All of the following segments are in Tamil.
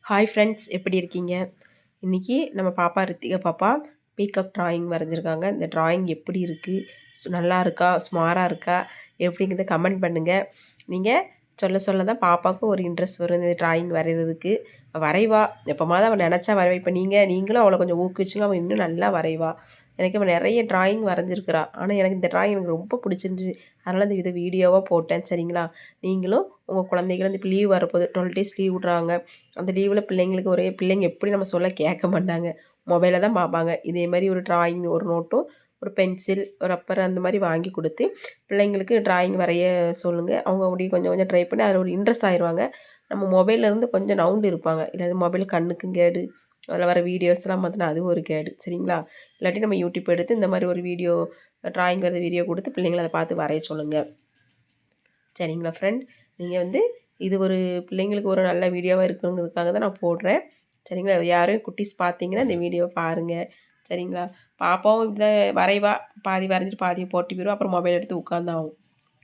ஹாய் ஃப்ரெண்ட்ஸ், எப்படி இருக்கீங்க? இன்றைக்கி நம்ம பாப்பா ரித்திகா பாப்பா பீகாக் ட்ராயிங் வரைஞ்சிருக்காங்க. இந்த ட்ராயிங் எப்படி இருக்குது, நல்லா இருக்கா, ஸ்மாராக இருக்கா, எப்படிங்கிறத கமெண்ட் பண்ணுங்கள். நீங்கள் சொல்ல தான் பாப்பாவுக்கும் ஒரு இன்ட்ரெஸ்ட் வரும் இந்த ட்ராயிங் வரைகிறதுக்கு. வரைவா, எப்போமாவது அவள் நினச்சா வரைவா. இப்போ நீங்களும் அவளை கொஞ்சம் ஊக்குவிச்சுங்க, அவள் இன்னும் நல்லா வரைவா. எனக்கு இப்போ நிறைய ட்ராயிங் வரைஞ்சிருக்கிறா. ஆனால் எனக்கு இந்த ட்ராயிங் எனக்கு ரொம்ப பிடிச்சிருந்துச்சு. அதனால் இந்த இதை வீடியோவாக போட்டேன். சரிங்களா? நீங்களும் உங்கள் குழந்தைகள் இப்போ லீவ் வரப்போகுது, 12 டேஸ் லீவ் விட்றாங்க. அந்த லீவில் பிள்ளைங்களுக்கு பிள்ளைங்க எப்படி நம்ம சொல்ல கேட்க மாட்டாங்க, மொபைலை தான் பார்ப்பாங்க. இதே மாதிரி ஒரு ட்ராயிங், ஒரு நோட்டும், ஒரு பென்சில், ஒரு ரப்பர் அந்த மாதிரி வாங்கி கொடுத்து பிள்ளைங்களுக்கு ட்ராயிங் வரைய சொல்லுங்கள். அவங்க அப்படியே கொஞ்சம் கொஞ்சம் ட்ரை பண்ணி அதில் ஒரு இன்ட்ரெஸ்ட் ஆயிடுவாங்க. நம்ம மொபைல்லேருந்து கொஞ்சம் நவுண்டு இருப்பாங்க. இல்லாட்டி மொபைல் கண்ணுக்கும் கேடு, அதில் வர வீடியோஸ்லாம் பார்த்தினா அதுவும் ஒரு கேடு. சரிங்களா? இல்லாட்டி நம்ம யூடியூப் எடுத்து இந்த மாதிரி ஒரு வீடியோ, ட்ராயிங் வர வீடியோ கொடுத்து பிள்ளைங்களை அதை பார்த்து வரைய சொல்லுங்கள். சரிங்களா ஃப்ரெண்ட்? நீங்கள் இது ஒரு பிள்ளைங்களுக்கு ஒரு நல்ல வீடியோவாக இருக்குங்கிறதுக்காக தான் நான் போடுறேன். சரிங்களா? யாரும் குட்டீஸ் பார்த்தீங்கன்னா இந்த வீடியோவை பாருங்கள். சரிங்களா? பாப்பாவும் இப்படி தான் வரைவா, பாதி வரைஞ்சிட்டு பாதியை போட்டு போயிடுவா, அப்புறம் மொபைல் எடுத்து உட்காந்தாகும்.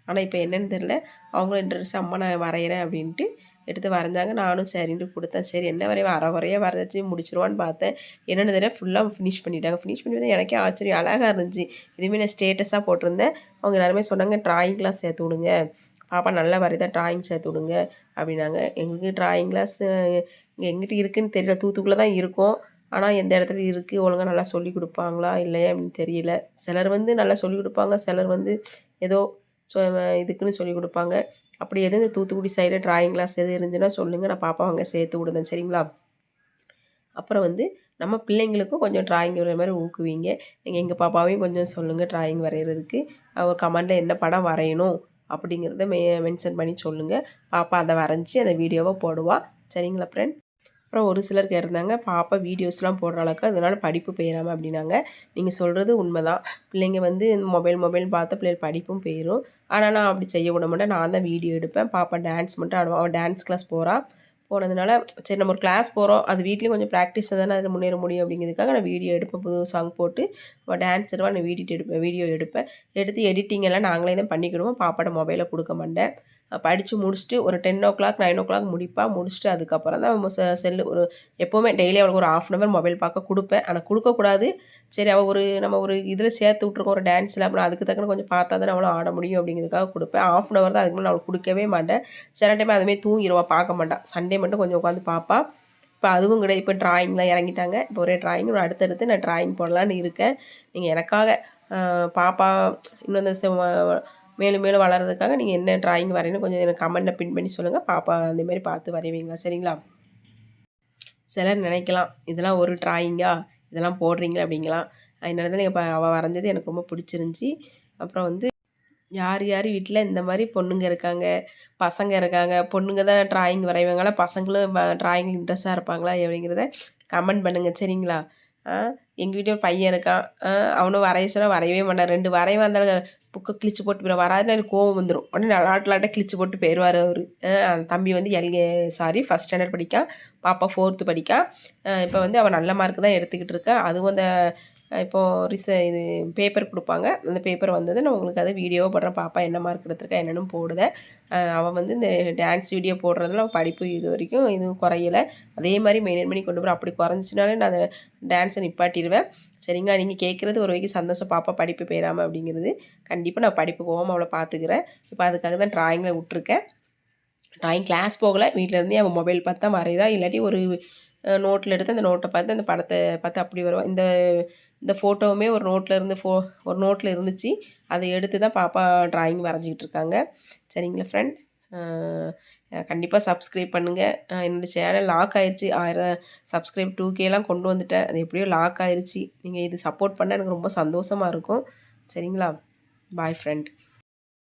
ஆனால் இப்போ என்னென்னு தெரில, அவங்களும் இன்ட்ரெஸ்ட், அம்மா நான் வரைகிறேன் அப்படின்ட்டு எடுத்து வரைஞ்சாங்க. நானும் சரின்ட்டு கொடுத்தேன். சரி என்ன வரைவா, அரை குறையாக வரைஞ்சி முடிச்சிருவான்னு பார்த்தேன். என்னென்னு தெரியல, ஃபுல்லாக ஃபினிஷ் பண்ணிட்டாங்க. ஃபினிஷ் பண்ணி எனக்கே ஆச்சரியம், அழகாக இருந்துச்சு. இதுவுமே நான் ஸ்டேட்டஸாக போட்டிருந்தேன். அவங்க எல்லாருமே சொன்னாங்க ட்ராயிங் கிளாஸ் சேர்த்து விடுங்க, பாப்பா நல்லா வரைதா, ட்ராயிங் சேர்த்து விடுங்க அப்படின்னாங்க. எங்களுக்கு ட்ராயிங் கிளாஸ் இங்கே எங்கிட்ட இருக்குதுன்னு தெரியல, தூத்துக்குள்ளே தான் இருக்கும். ஆனால் எந்த இடத்துல இருக்குது, ஒழுங்காக நல்லா சொல்லிக் கொடுப்பாங்களா இல்லையா அப்படின்னு தெரியல. சிலர் நல்லா சொல்லிக் கொடுப்பாங்க, சிலர் ஏதோ இதுக்குன்னு சொல்லிக் கொடுப்பாங்க. அப்படி எதுவும் இந்த தூத்துக்குடி சைடில் ட்ராயிங் கிளாஸ் எது இருந்துச்சுன்னா சொல்லுங்கள், நான் பாப்பா அங்கே சேர்த்து விடுதேன். சரிங்களா? அப்புறம் நம்ம பிள்ளைங்களுக்கும் கொஞ்சம் ட்ராயிங் வரைகிற மாதிரி ஊக்குவீங்க. நீங்கள் எங்கள் பாப்பாவையும் கொஞ்சம் சொல்லுங்கள் ட்ராயிங் வரைகிறதுக்கு. அவள் கமெண்டில் என்ன படம் வரையணும் அப்படிங்கிறத மென்ஷன் பண்ணி சொல்லுங்கள். பாப்பா அதை வரைஞ்சி அந்த வீடியோவை போடுவா. சரிங்களா ஃப்ரெண்ட்? அப்புறம் ஒரு சிலர் கேட்டிருந்தாங்க, பாப்பா வீடியோஸ்லாம் போடுற அளவுக்கு அதனால் படிப்பு போயிடாமல் அப்படின்னாங்க. நீங்கள் சொல்கிறது உண்மை தான். பிள்ளைங்க மொபைல் பார்த்து பிள்ளைகள் படிப்பும் போயிடும். ஆனால் நான் அப்படி செய்ய விட மாட்டேன். நான் தான் வீடியோ எடுப்பேன். பாப்பா டான்ஸ் மட்டும் ஆடுவான். அவள் டான்ஸ் கிளாஸ் போனதுனால சரி நம்ம ஒரு கிளாஸ் போகிறோம், அது வீட்லேயும் கொஞ்சம் ப்ராக்டிஸ் தானே அதில் முன்னேற முடியும் அப்படிங்கிறதுக்காக நான் வீடியோ எடுப்பேன். புது சாங் போட்டு அவள் டான்ஸ் ஆடுவா, நான் வீடியோ எடுப்பேன். எடுத்து எடிட்டிங் எல்லாம் நாங்களே தான் பண்ணிக்கிடுவோம். பாப்பாட்ட மொபைலை கொடுக்க மாட்டேன். படித்து முடிச்சுட்டு ஒரு 10 o'clock 9 o'clock முடிப்பா. முடிச்சுட்டு அதுக்கப்புறம் தான் நம்ம செல்லு ஒரு எப்போவுமே டெய்லி அவளுக்கு ஒரு 1/2 hour மொபைல் பார்க்க கொடுப்பேன். ஆனால் கொடுக்கக்கூடாது. சரி அவள் நம்ம ஒரு இதில் சேர்த்து விட்ருக்கோம், ஒரு டான்ஸில், அப்புறம் அதுக்கு தக்கன கொஞ்சம் பார்த்தா தானே அவளும் ஆட முடியும் அப்படிங்கிறதுக்காக கொடுப்பேன். 1/2 hour தான், அதுக்கு மேலே அவளுக்கு கொடுக்கவே மாட்டேன். சில டைம் அதுமாதிரி தூங்கிடுவா, பார்க்க மாட்டான். சண்டே மட்டும் கொஞ்சம் உட்காந்து பார்ப்பா. இப்போ அதுவும் கிடையாது. இப்போ ட்ராயிங்லாம் இறங்கிட்டாங்க. இப்போ ஒரே ட்ராயிங், அடுத்தடுத்து நான் ட்ராயிங் போடலான்னு இருக்கேன். நீங்கள் எனக்காக பாப்பா இன்னும் இந்த மேலும் மேலும் வளர்கிறதுக்காக நீங்கள் என்ன ட்ராயிங் வரையணும் கொஞ்சம் எனக்கு கமெண்ட்டில் பின் பண்ணி சொல்லுங்கள். பாப்பா அந்தமாரி பார்த்து வரைவீங்களா? சரிங்களா? சிலர் நினைக்கலாம், இதெல்லாம் ஒரு ட்ராயிங்கா, இதெல்லாம் போடுறீங்களா அப்படிங்கலாம். அதனால தான் இப்போ அவள் வரைஞ்சது எனக்கு ரொம்ப பிடிச்சிருந்துச்சி. அப்புறம் யார் யார் வீட்டில் இந்த மாதிரி பொண்ணுங்க இருக்காங்க, பசங்க இருக்காங்க, பொண்ணுங்க தான் ட்ராயிங் வரைவாங்களா, பசங்களும் ட்ராயிங் இன்ட்ரெஸ்ட்டாக இருப்பாங்களா அப்படிங்கிறத கமெண்ட் பண்ணுங்கள். சரிங்களா? எங்கள் வீட்டில் ஒரு பையன் இருக்கான். அவனும் வரைய சொன்னால் வரையவே மாட்டான். 2 வரைவான் இருந்தாலும் புக்கை கிழிச்சு போட்டு போயிடுவான். வராதுன்னு எனக்கு கோவம் வந்துடும். உடனே லாட்டாக கிழிச்சு போட்டு போயிடுவார் அவர். அந்த தம்பி ஃபஸ்ட் ஸ்டாண்டர்ட் படிக்கான். பாப்பா 4th படிக்கா. இப்போ அவன் நல்ல மார்க் தான் எடுத்துக்கிட்டு இருக்கா. அதுவும் அந்த இப்போது இது பேப்பர் கொடுப்பாங்க. அந்த பேப்பர் வந்தது நான் உங்களுக்கு அதை வீடியோவாக போடுறேன். பாப்பா என்ன மார்க் எடுத்திருக்கா என்னென்னு போடுதேன். அவன் இந்த டான்ஸ் வீடியோ போடுறதுல படிப்பு இது வரைக்கும் இதுவும் குறையலை. அதே மாதிரி மெயின்டைன் பண்ணி கொண்டு போகிறேன். அப்படி குறைஞ்சினாலே நான் அதை டான்ஸை நிப்பாட்டிடுவேன். சரிங்களா? நீங்கள் கேட்குறது ஒரு வரைக்கும் சந்தோஷம், பாப்பா படிப்பு போயிடாமல் அப்படிங்கிறது. கண்டிப்பாக நான் படிப்பு போகாமல் அவளை பார்த்துக்கிறேன். இப்போ அதுக்காக தான் ட்ராயிங்கில் விட்ருக்கேன். ட்ராயிங் கிளாஸ் போகலை, வீட்டில் இருந்தே அவன் மொபைல் பார்த்தா வரைகிறா. இல்லாட்டி ஒரு நோட்டில் எடுத்து அந்த நோட்டை பார்த்து அந்த படத்தை பார்த்து அப்படி வருவான். இந்த ஃபோட்டோவுமே ஒரு நோட்டில் இருந்துச்சு. அதை எடுத்து தான் பாப்பா ட்ராயிங் வரைஞ்சிக்கிட்டு இருக்காங்க. சரிங்களா ஃப்ரெண்ட்? கண்டிப்பாக சப்ஸ்கிரைப் பண்ணுங்கள். என்னோடய சேனல் லாக் ஆயிடுச்சு. 1000 சப்ஸ்கிரைப் 2Kலாம் கொண்டு வந்துட்டேன். அது எப்படியோ லாக் ஆயிடுச்சு. நீங்கள் இது சப்போர்ட் பண்ணால் எனக்கு ரொம்ப சந்தோஷமாக இருக்கும். சரிங்களா? பாய் ஃப்ரெண்ட்.